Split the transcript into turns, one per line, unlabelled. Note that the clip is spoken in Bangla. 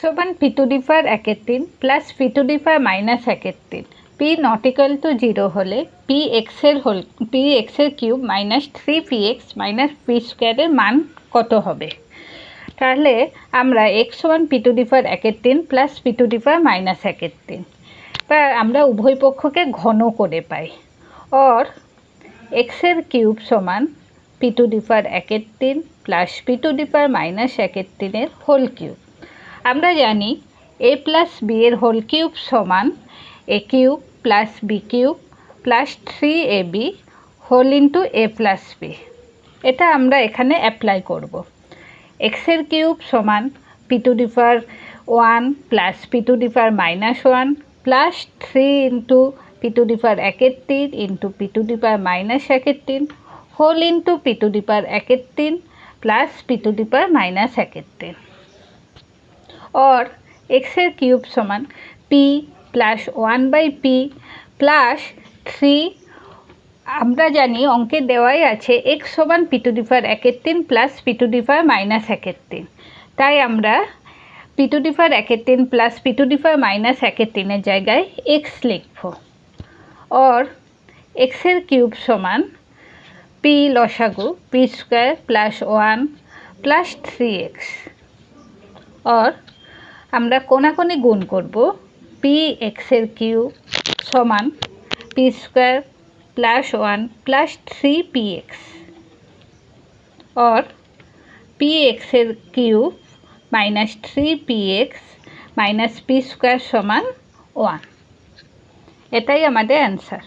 সমান P to the power 1/3 plus P to the power minus 1/3 P not equal to 0 হলে পি এক্সের cube minus 3px minus P স্কোয়ারের মান কত হবে? তাহলে আমরা এক্স সমান P to the power 1/3 plus P to the power minus 1/3 বা আমরা উভয় পক্ষকে ঘন করে পাই। অর এক্সের কিউব সমান P to the power 1/3 plus P to the power minus 1/3 এর হোল কিউব। আমরা জানি a প্লাস বি এর হোল কিউব সমান A cube plus B cube plus 3ab whole into A plus B. এটা আমরা এখানে অ্যাপ্লাই করব। এক্সের কিউব সমান P to the power 1 plus P to the power minus 1 plus 3 into P to the power 1/3 into P to the power minus 1/3 whole into P to the power 1/3 plus P to the power minus 1/3। और एक्सर क्यूब समान पी प्लस 1/p प्लस 3 আমরা জানি অঙ্কে দেওয়াই আছে x সমান P to the power 1/3 plus P to the power minus 1/3, তাই আমরা P to the power 1/3 plus P to the power minus 1/3 এর জায়গায় x লিখব। और एक्सर क्यूब समान पी लसागु P square plus 1 plus 3x और আমরা কোনাকুনি গুণ করব পি এক্সের কিউব সমান P square plus 1 plus 3px और পি এক্সের cube minus 3px minus P square সমান 1। এটাই আমাদের অ্যান্সার।